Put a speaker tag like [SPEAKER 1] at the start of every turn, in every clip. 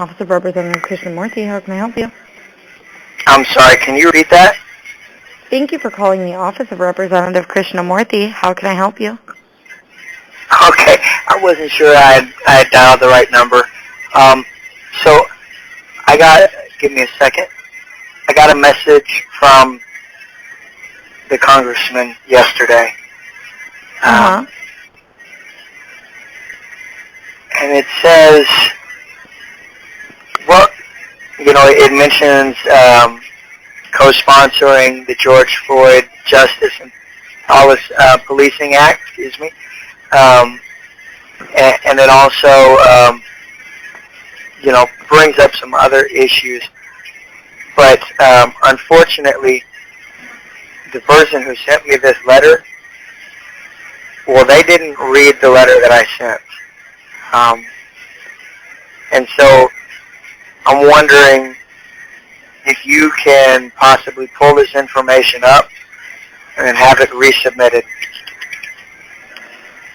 [SPEAKER 1] Office of Representative Krishnamurthy. How can I help you?
[SPEAKER 2] I'm sorry, can you repeat that?
[SPEAKER 1] Thank you for calling the Office of Representative Krishnamurthy. How can I help you?
[SPEAKER 2] Okay, I wasn't sure I had dialed the right number. So give me a second. I got a message from the congressman yesterday.
[SPEAKER 1] Uh-huh.
[SPEAKER 2] And it says, well, it mentions co-sponsoring the George Floyd Justice and Policing Act, and it also, brings up some other issues. But unfortunately, the person who sent me this letter, well, they didn't read the letter that I sent. And so I'm wondering if you can possibly pull this information up and have it resubmitted.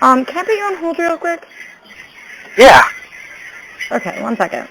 [SPEAKER 1] Can I put you on hold real quick?
[SPEAKER 2] Yeah.
[SPEAKER 1] Okay, 1 second.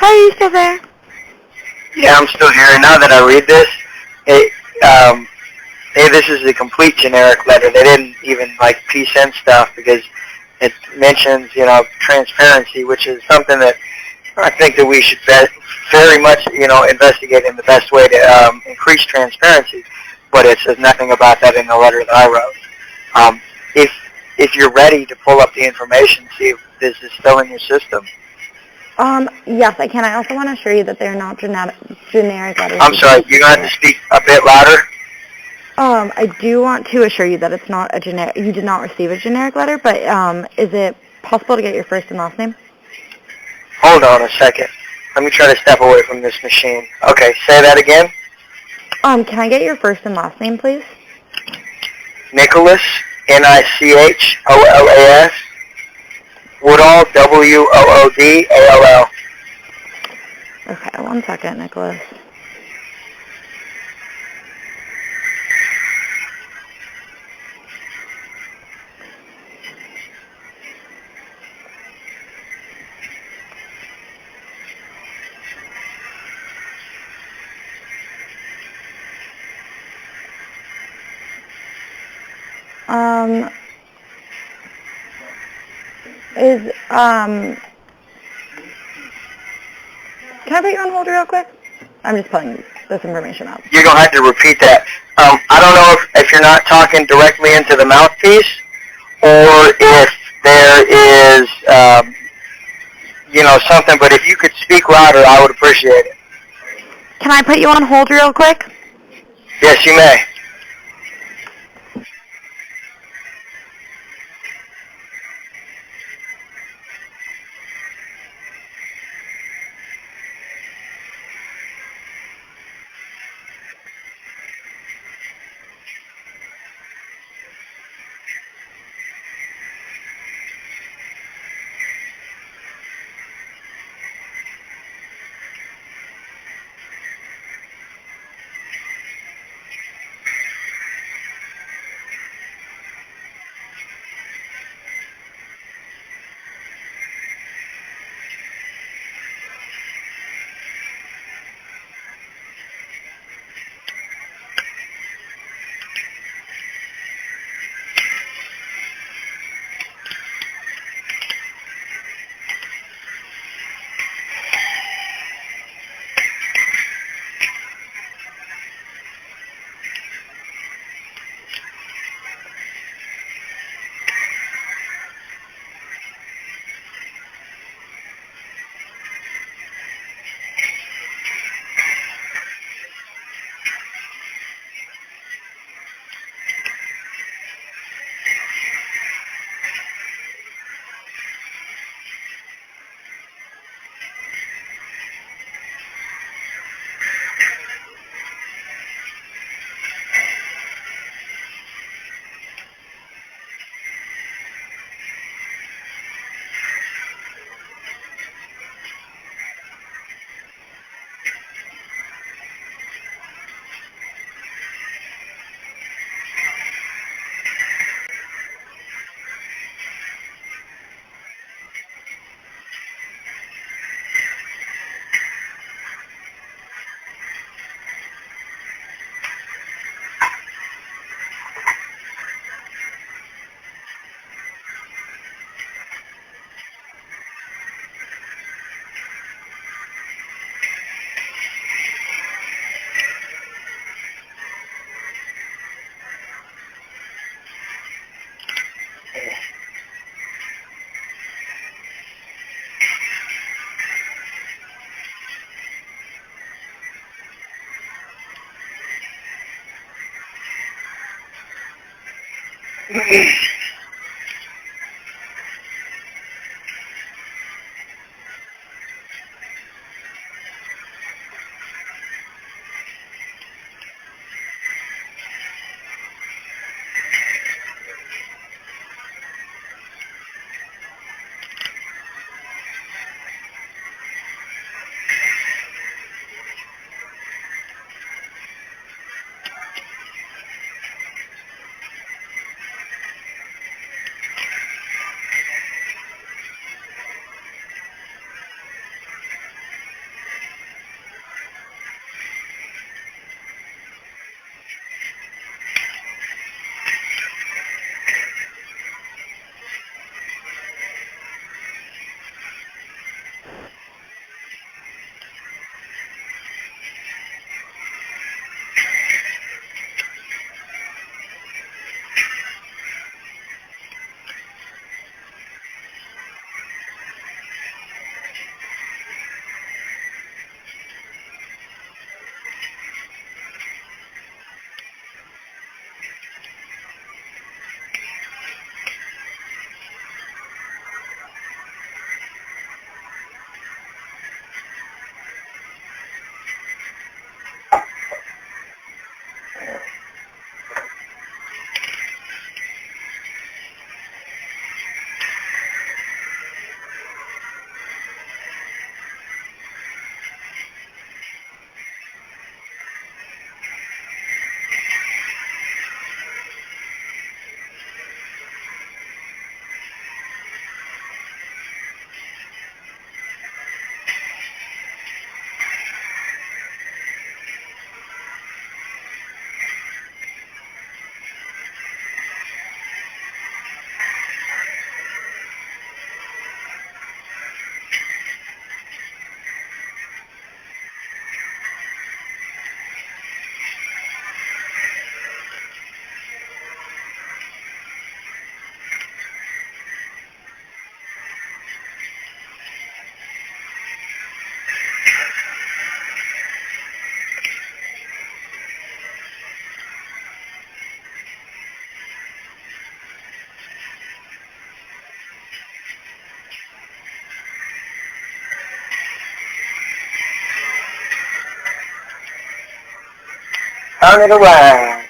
[SPEAKER 1] Hi, are you still there?
[SPEAKER 2] Yeah, I'm still here. Now that I read this, this is a complete generic letter. They didn't even piece in stuff because it mentions, transparency, which is something that I think that we should very much, investigate in the best way to increase transparency. But it says nothing about that in the letter that I wrote. If you're ready to pull up the information, see if this is still in your system.
[SPEAKER 1] Yes, I can. I also want to assure you that they're not generic letters.
[SPEAKER 2] I'm sorry, you're going to have to speak a bit louder.
[SPEAKER 1] I do want to assure you that it's not a generic, you did not receive a generic letter, but is it possible to get your first and last name?
[SPEAKER 2] Hold on a second. Let me try to step away from this machine. Okay, say that again.
[SPEAKER 1] Can I get your first and last name, please?
[SPEAKER 2] Nicholas, Nicholas, Woodall, Woodall.
[SPEAKER 1] Okay, 1 second, Nicholas. Can I put you on hold real quick? I'm just pulling this information up.
[SPEAKER 2] You're going to have to repeat that. I don't know if you're not talking directly into the mouthpiece or if there is, something, but if you could speak louder, I would appreciate it.
[SPEAKER 1] Can I put you on hold real quick?
[SPEAKER 2] Yes, you may. turn it around.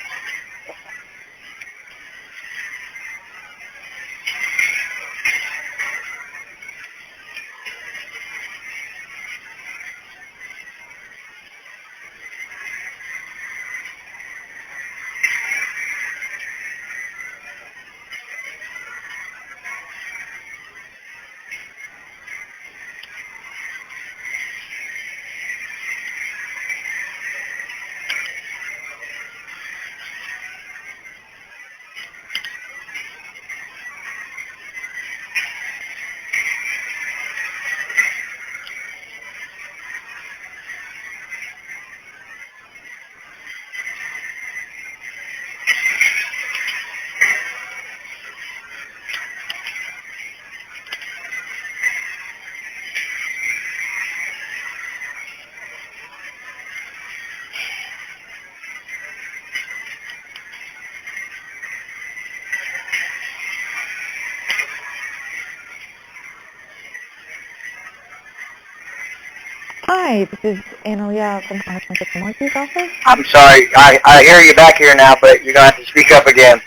[SPEAKER 1] Hi, this is Analia from Congressman Krishnamurthy's office.
[SPEAKER 2] I'm sorry. I hear you back here now, but you're going to have to speak up again.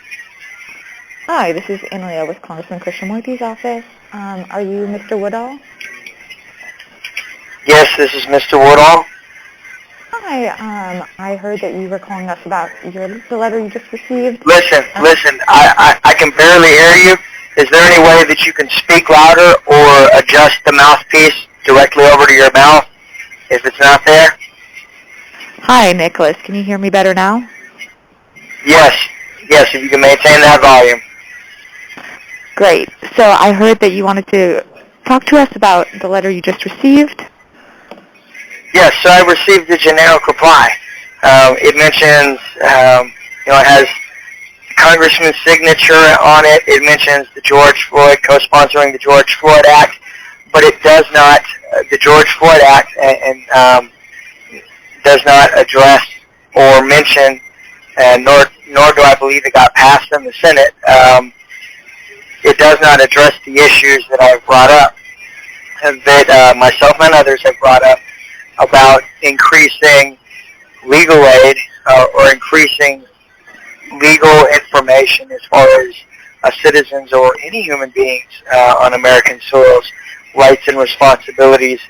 [SPEAKER 1] Hi, this is Analia with Congressman Krishnamurthy's office. Are you Mr. Woodall?
[SPEAKER 2] Yes, this is Mr. Woodall.
[SPEAKER 1] Hi, I heard that you were calling us about the letter you just received.
[SPEAKER 2] Listen, I can barely hear you. Is there any way that you can speak louder or adjust the mouthpiece directly over to your mouth if it's not there?
[SPEAKER 1] Hi, Nicholas. Can you hear me better now?
[SPEAKER 2] Yes, if you can maintain that volume.
[SPEAKER 1] Great. So I heard that you wanted to talk to us about the letter you just received.
[SPEAKER 2] Yes, so I received a generic reply. It mentions, it has Congressman's signature on it. It mentions the George Floyd, co-sponsoring the George Floyd Act, but it does not, the George Floyd Act, and does not address or mention, nor do I believe it got passed in the Senate. It does not address the issues that I've brought up, that myself and others have brought up, about increasing legal aid or increasing legal information as far as citizens or any human beings on American soils, rights and responsibilities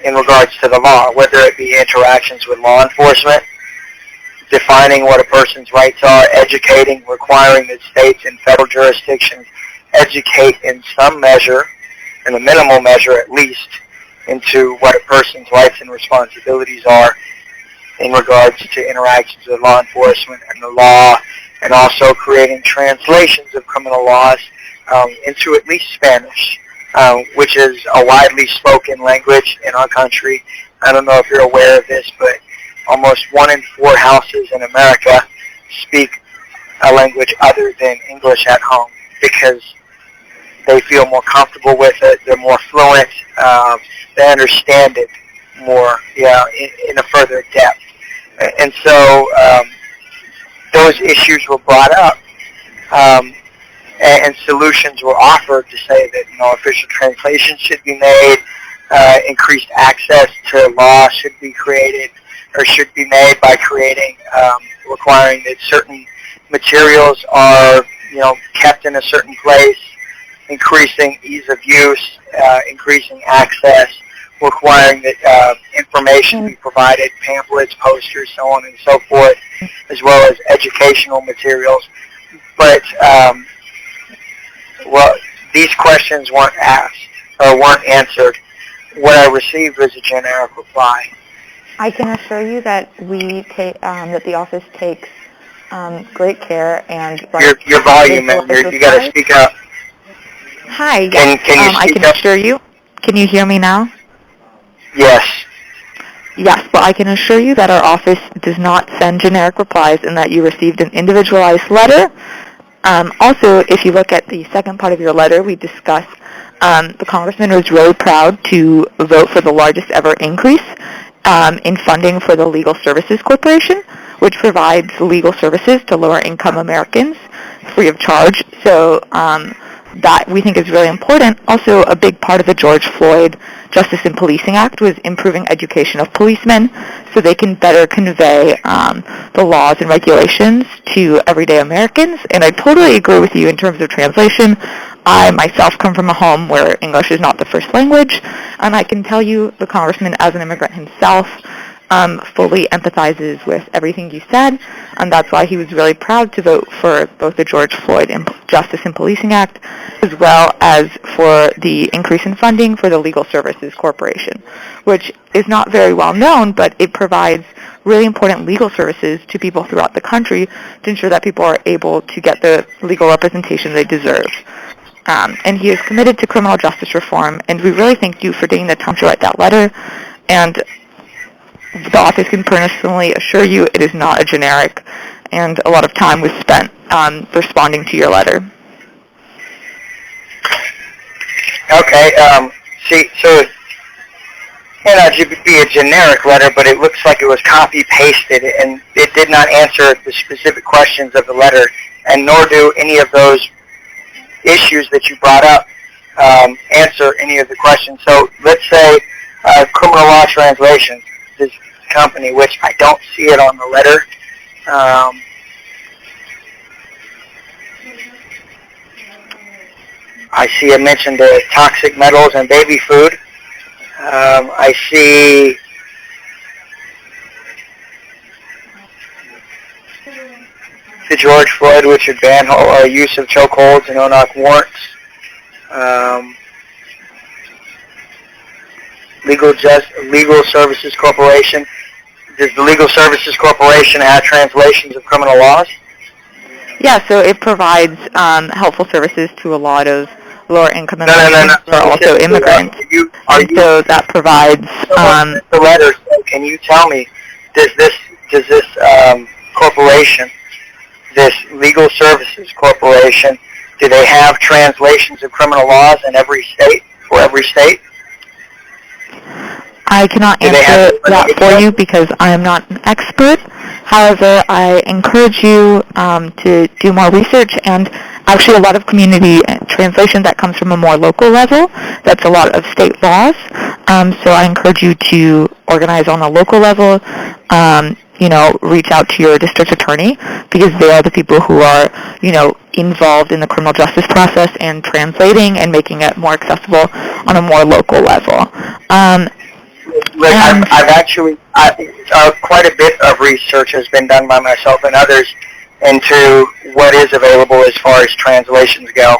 [SPEAKER 2] in regards to the law, whether it be interactions with law enforcement, defining what a person's rights are, educating, requiring that states and federal jurisdictions educate in some measure, in a minimal measure at least, into what a person's rights and responsibilities are in regards to interactions with law enforcement and the law, and also creating translations of criminal laws into at least Spanish, which is a widely spoken language in our country. I don't know if you're aware of this, but almost 1 in 4 houses in America speak a language other than English at home because they feel more comfortable with it, they're more fluent, they understand it more, in a further depth. And so those issues were brought up, and solutions were offered to say that official translations should be made, increased access to law should be created or should be made by creating, requiring that certain materials are kept in a certain place, increasing ease of use, increasing access, requiring that information be provided, pamphlets, posters, so on and so forth, as well as educational materials. But, these questions weren't asked or weren't answered. What I received was a generic reply.
[SPEAKER 1] I can assure you that that the office takes great care and...
[SPEAKER 2] Your volume, man. You got to speak up.
[SPEAKER 1] Hi, yes.
[SPEAKER 2] Can you speak
[SPEAKER 1] I can
[SPEAKER 2] up?
[SPEAKER 1] assure you. Can you hear me now?
[SPEAKER 2] Yes.
[SPEAKER 1] Yes, well, I can assure you that our office does not send generic replies and that you received an individualized letter. Also, if you look at the second part of your letter, we discuss the congressman was really proud to vote for the largest ever increase in funding for the Legal Services Corporation, which provides legal services to lower-income Americans free of charge. So that we think is really important. Also, a big part of the George Floyd Justice in Policing Act was improving education of policemen so they can better convey the laws and regulations to everyday Americans. And I totally agree with you in terms of translation. I myself come from a home where English is not the first language, and I can tell you the congressman, as an immigrant himself, fully empathizes with everything you said, and that's why he was really proud to vote for both the George Floyd Justice in Policing Act as well as for the increase in funding for the Legal Services Corporation, which is not very well known, but it provides really important legal services to people throughout the country to ensure that people are able to get the legal representation they deserve. And he is committed to criminal justice reform, and we really thank you for taking the time to write that letter. And the office can personally assure you it is not a generic, and a lot of time was spent responding to your letter.
[SPEAKER 2] Okay, so it might not be a generic letter, but it looks like it was copy-pasted, and it did not answer the specific questions of the letter, and nor do any of those issues that you brought up answer any of the questions. So let's say criminal law translations, this company, which I don't see it on the letter. I see it mentioned toxic metals and baby food. I see the George Floyd, which would ban use of chokeholds and no-knock warrants. Legal Services Corporation. Does the Legal Services Corporation have translations of criminal laws?
[SPEAKER 1] Yeah, so it provides helpful services to a lot of lower-income Americans who are also immigrants. So that provides
[SPEAKER 2] the letter. Can you tell me, does this corporation, this Legal Services Corporation, do they have translations of criminal laws in every state, for every state?
[SPEAKER 1] I cannot answer that for you because I am not an expert. However, I encourage you to do more research, and actually a lot of community translation that comes from a more local level. That's a lot of state laws. So I encourage you to organize on a local level, reach out to your district attorney, because they are the people who are, involved in the criminal justice process and translating and making it more accessible on a more local level.
[SPEAKER 2] I've actually, quite a bit of research has been done by myself and others into what is available as far as translations go.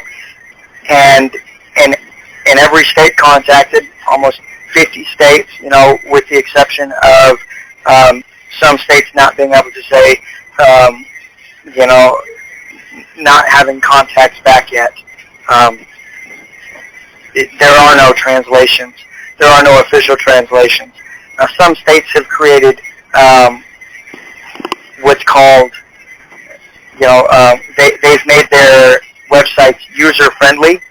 [SPEAKER 2] And in every state contacted, almost 50 states, with the exception of some states not being able to say, not having contacts back yet. There are no translations. There are no official translations. Now, some states have created what's called, they've made their websites user-friendly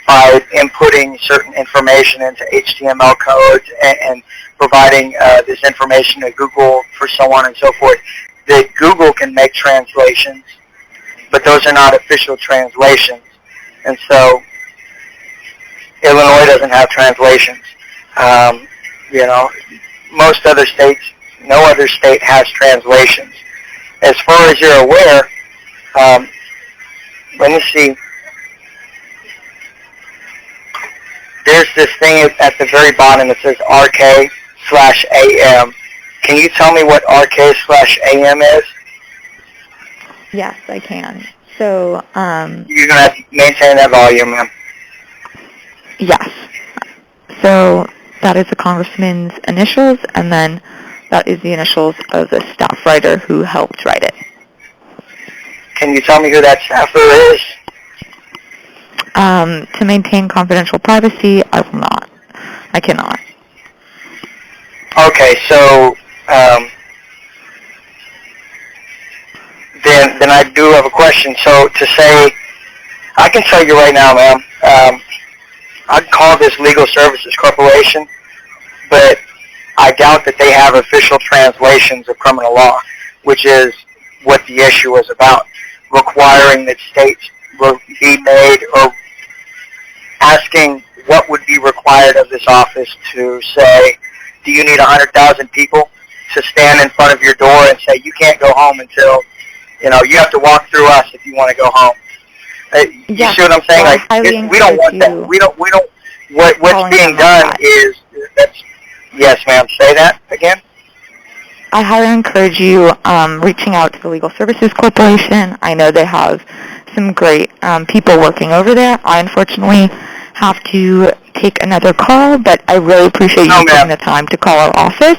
[SPEAKER 2] by inputting certain information into HTML codes and providing this information to Google for so on and so forth. That Google can make translations, but those are not official translations. And so Illinois doesn't have translations. Most other states, no other state has translations. As far as you're aware, let me see. There's this thing at the very bottom that says RK/AM. Can you tell me what RK/AM is?
[SPEAKER 1] Yes, I can. So,
[SPEAKER 2] you're going to have to maintain that volume, ma'am.
[SPEAKER 1] Yes. So that is the congressman's initials, and then that is the initials of the staff writer who helped write it.
[SPEAKER 2] Can you tell me who that staffer is?
[SPEAKER 1] To maintain confidential privacy, I will not. I cannot.
[SPEAKER 2] Okay, so then I do have a question. So to say, I can tell you right now, ma'am, I'd call this Legal Services Corporation, but I doubt that they have official translations of criminal law, which is what the issue was about, requiring that states will be made, or asking what would be required of this office to say, do you need 100,000 people to stand in front of your door and say, you can't go home until, you have to walk through us if you want to go home. You see what I'm saying? We don't want that. We don't, what's being done is, yes ma'am, say that again?
[SPEAKER 1] I highly encourage you reaching out to the Legal Services Corporation. I know they have some great people working over there. I unfortunately have to take another call, but I really appreciate you taking the time to call our office.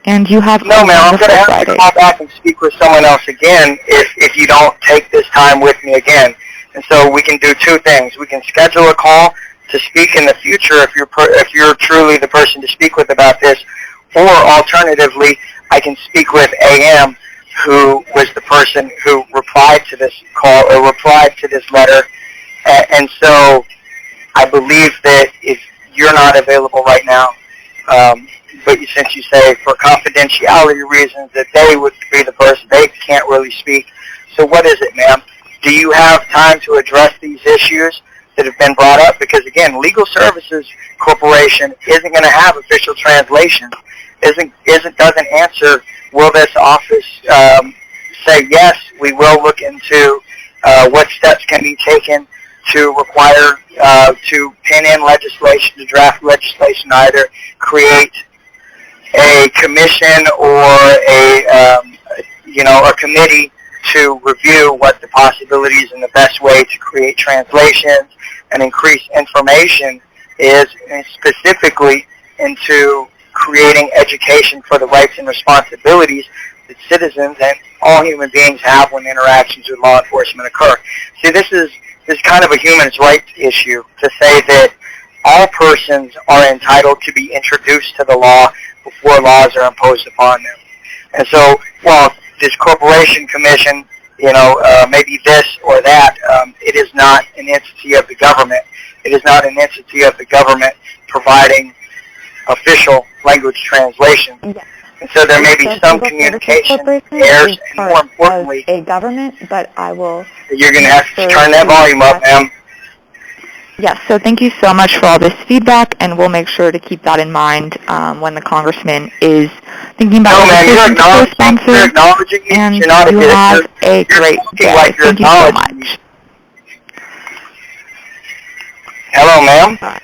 [SPEAKER 1] And you have
[SPEAKER 2] no, ma'am. I'm going to have to call back and speak with someone else again if you don't take this time with me again. And so we can do two things. We can schedule a call to speak in the future if you're truly the person to speak with about this, or alternatively, I can speak with AM, who was the person who replied to this call or replied to this letter. And so I believe that if you're not available right now, but since you say for confidentiality reasons that they would be the person, they can't really speak. So what is it, ma'am? Do you have time to address these issues that have been brought up? Because again, Legal Services Corporation isn't going to have official translations. Doesn't answer, will this office say, yes, we will look into what steps can be taken to require, to pin in legislation, to draft legislation, either create a commission or a committee to review what the possibilities and the best way to create translations and increase information is, and specifically into creating education for the rights and responsibilities that citizens and all human beings have when interactions with law enforcement occur. See, this is kind of a human rights issue to say that all persons are entitled to be introduced to the law before laws are imposed upon them. And so, well, this corporation commission, maybe this or that, it is not an entity of the government. It is not an entity of the government providing official language translation. Yes. And so there may be some communication errors, and more importantly,
[SPEAKER 1] a government, but I will...
[SPEAKER 2] You're going to have to turn that volume up, ma'am.
[SPEAKER 1] Yes, so thank you so much for all this feedback, and we'll make sure to keep that in mind when the congressman is thinking about
[SPEAKER 2] you're acknowledging it.
[SPEAKER 1] And
[SPEAKER 2] you're not
[SPEAKER 1] you have a great day.
[SPEAKER 2] Like
[SPEAKER 1] thank you so much.
[SPEAKER 2] Hello, ma'am.